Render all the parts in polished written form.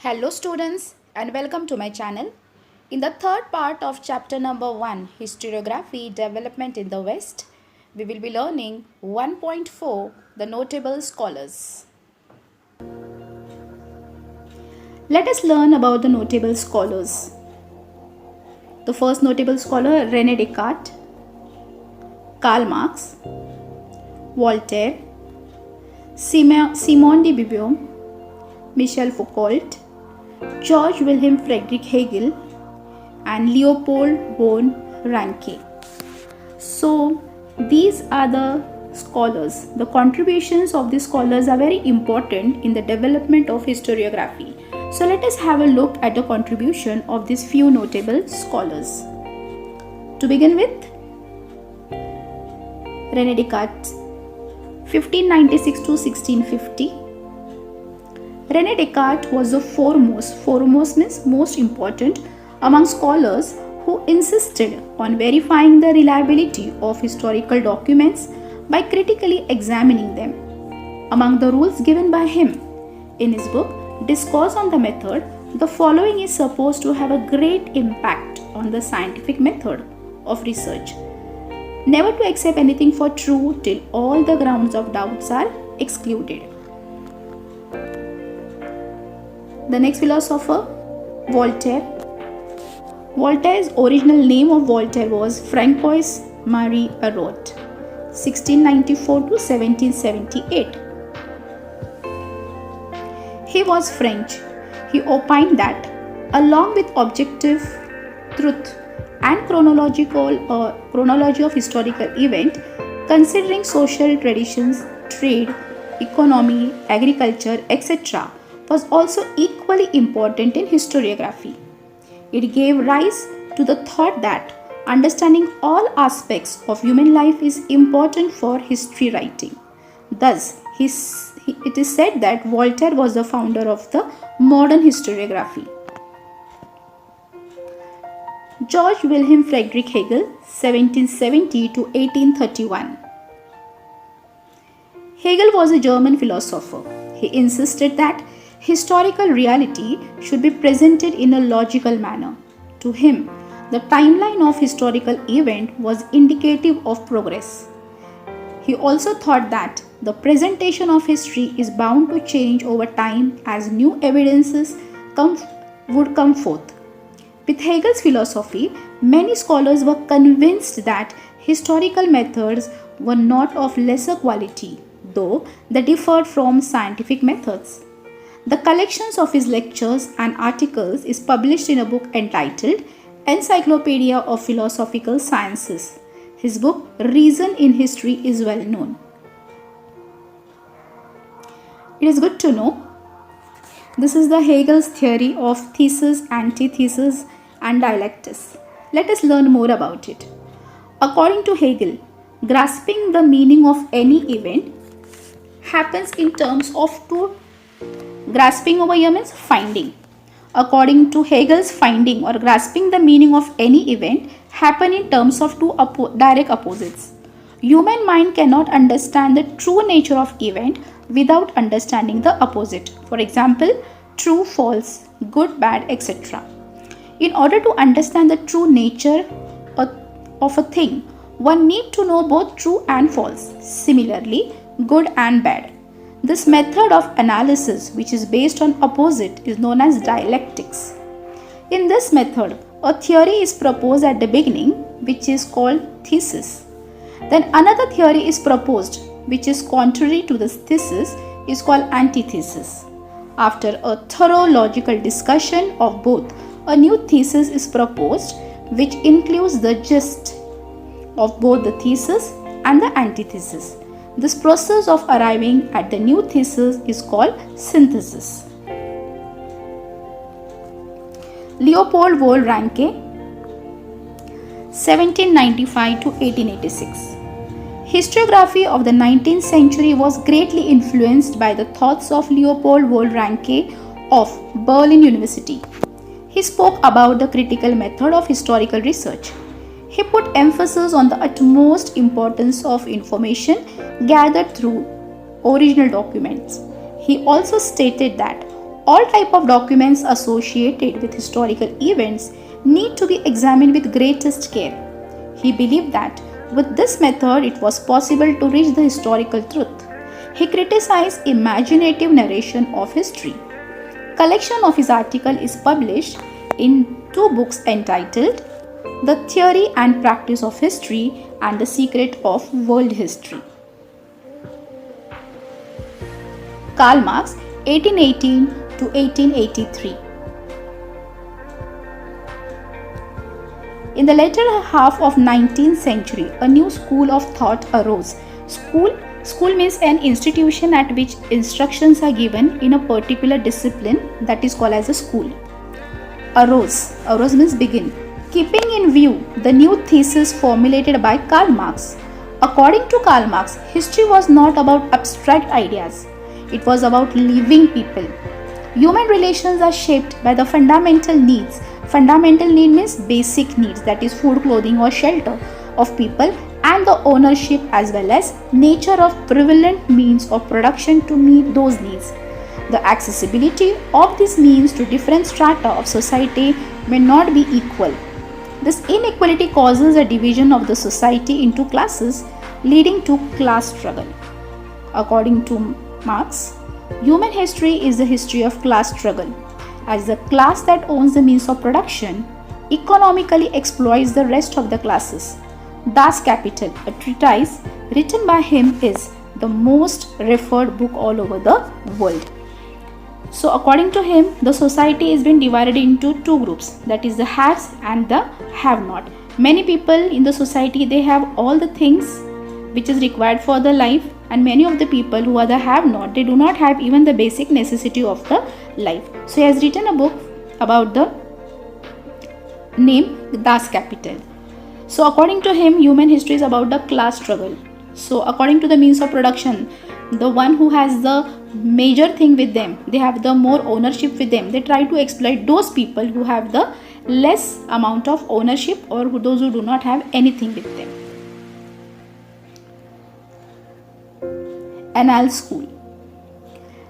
Hello students and welcome to my channel. In the third part of chapter number 1, Historiography Development in the West, we will be learning 1.4, the notable scholars. Let us learn about the notable scholars. The first notable scholar, René Descartes, Karl Marx, Voltaire, Simone de Beauvoir, Michel Foucault, George Wilhelm Friedrich Hegel, and Leopold von Ranke. So these are the scholars. The contributions of these scholars are very important in the development of historiography. So let us have a look at the contribution of these few notable scholars. To begin with, René Descartes, 1596 to 1650. René Descartes was the foremost means most important among scholars who insisted on verifying the reliability of historical documents by critically examining them. Among the rules given by him in his book Discourse on the Method, the following is supposed to have a great impact on the scientific method of research. Never to accept anything for true till all the grounds of doubts are excluded. The next philosopher, Voltaire. Voltaire's original name of Voltaire was Francois Marie Arouet, 1694 to 1778. He was French. He opined that, along with objective truth and chronology of historical event, considering social traditions, trade, economy, agriculture, etc., was also equally important in historiography. It gave rise to the thought that understanding all aspects of human life is important for history writing. Thus, it is said that Voltaire was the founder of the modern historiography. George Wilhelm Friedrich Hegel, 1770 to 1831. Hegel was a German philosopher. He insisted that historical reality should be presented in a logical manner. To him, the timeline of historical event was indicative of progress. He also thought that the presentation of history is bound to change over time as new evidences would come forth. With Hegel's philosophy, many scholars were convinced that historical methods were not of lesser quality, though they differed from scientific methods. The collections of his lectures and articles is published in a book entitled Encyclopedia of Philosophical Sciences. His book Reason in History is well known. It is good to know this is the Hegel's theory of thesis, antithesis, and dialectics. Let us learn more about it. According to Hegel, grasping the meaning of any event happens in terms of two. Grasping over here means finding. According to Hegel's finding or grasping the meaning of any event happen in terms of two direct opposites. Human mind cannot understand the true nature of event without understanding the opposite. For example, true, false, good, bad, etc. In order to understand the true nature of a thing, one need to know both true and false. Similarly, good and bad. This method of analysis, which is based on opposite, is known as dialectics. In this method, a theory is proposed at the beginning, which is called thesis. Then another theory is proposed, which is contrary to this thesis, is called antithesis. After a thorough logical discussion of both, a new thesis is proposed, which includes the gist of both the thesis and the antithesis. This process of arriving at the new thesis is called synthesis. Leopold von Ranke, 1795 to 1886. Historiography of the 19th century was greatly influenced by the thoughts of Leopold von Ranke of Berlin University. He spoke about the critical method of historical research. He put emphasis on the utmost importance of information gathered through original documents. He also stated that All type of documents associated with historical events need to be examined with greatest care. He believed that with this method it was possible to reach the historical truth. He criticized imaginative narration of history. Collection of his article is published in two books entitled The Theory and Practice of History and The Secret of World History. Karl Marx, 1818 to 1883. In the latter half of 19th century, a new school of thought arose. School means an institution at which instructions are given in a particular discipline, that is called as a school. Arose means begin. Keeping in view the new thesis formulated by Karl Marx. According to Karl Marx, history was not about abstract ideas. It was about living people. Human relations are shaped by the fundamental needs. Fundamental need means basic needs, that is food, clothing or shelter of people, and the ownership as well as nature of prevalent means of production to meet those needs. The accessibility of these means to different strata of society may not be equal. This inequality causes a division of the society into classes, leading to class struggle. According to Marx, human history is the history of class struggle, as the class that owns the means of production economically exploits the rest of the classes. Das Kapital, a treatise written by him, is the most referred book all over the world. So according to him, the society has been divided into two groups, that is the haves and the have not. Many people in the society, they have all the things which is required for the life, and many of the people who are the have not, they do not have even the basic necessity of the life. So he has written a book about the name Das Kapital. So according to him, human history is about the class struggle. So according to the means of production, the one who has the major thing with them, they have the more ownership with them, they try to exploit those people who have the less amount of ownership, or those who do not have anything with them. Annales School.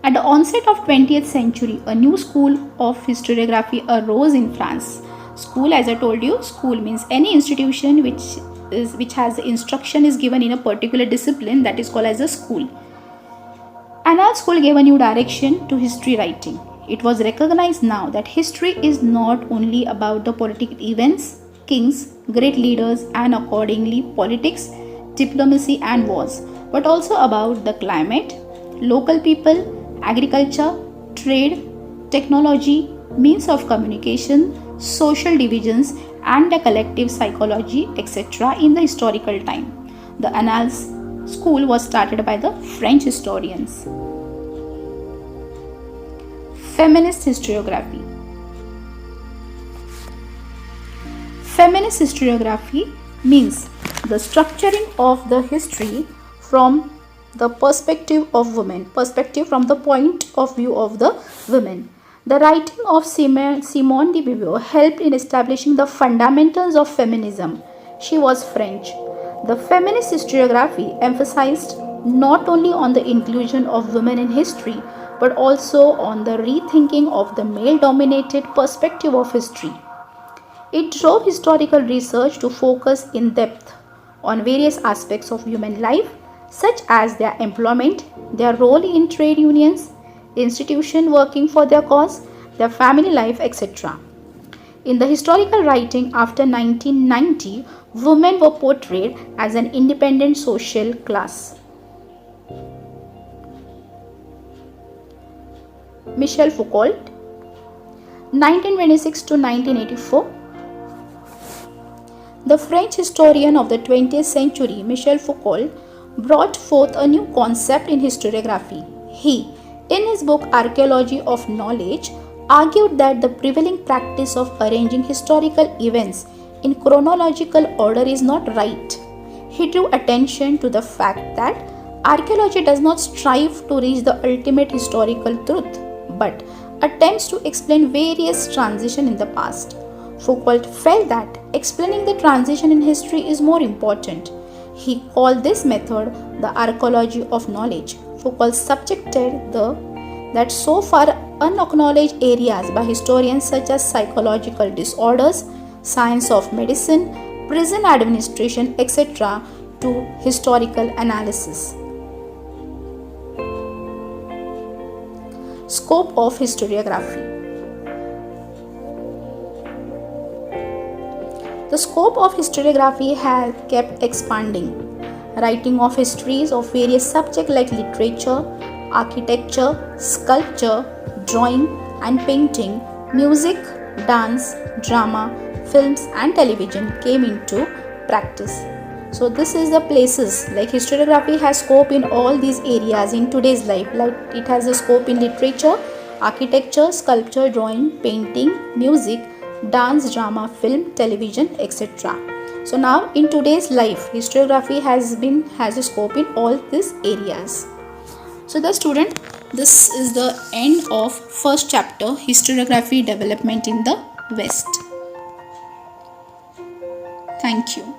At the onset of 20th century, a new school of historiography arose in France. School, as I told you, school means any institution which has the instruction is given in a particular discipline, that is called as a school. Annales School gave a new direction to history writing. It was recognized now that history is not only about the political events, kings, great leaders, and accordingly politics, diplomacy and wars, but also about the climate, local people, agriculture, trade, technology, means of communication, social divisions, and the collective psychology, etc. in the historical time. The Annales School was started by the French historians. Feminist historiography. Feminist historiography means the structuring of the history from the perspective of women, perspective from the point of view of the women. The writing of Simone de Beauvoir helped in establishing the fundamentals of feminism. She was French. The feminist historiography emphasized not only on the inclusion of women in history, but also on the rethinking of the male-dominated perspective of history. It drove historical research to focus in depth on various aspects of human life, such as their employment, their role in trade unions, institutions working for their cause, their family life, etc. In the historical writing after 1990, women were portrayed as an independent social class. Michel Foucault, 1926 to 1984. The French historian of the 20th century, Michel Foucault, brought forth a new concept in historiography. He, in his book Archaeology of Knowledge, argued that the prevailing practice of arranging historical events in chronological order is not right. He drew attention to the fact that archaeology does not strive to reach the ultimate historical truth, but attempts to explain various transitions in the past. Foucault felt that explaining the transition in history is more important. He called this method the archaeology of knowledge. Foucault subjected that so far unacknowledged areas by historians such as psychological disorders, science of medicine, prison administration, etc., to historical analysis. Scope of historiography. The scope of historiography has kept expanding. Writing of histories of various subjects like literature, architecture, sculpture, drawing and painting, music, dance, drama, films and television came into practice. So this is the places like historiography has scope in all these areas in today's life. Like it has a scope in literature, architecture, sculpture, drawing, painting, music, dance, drama, film, television, etc. So now in today's life, historiography has a scope in all these areas. So the student, this is the end of first chapter, historiography development in the West. Thank you.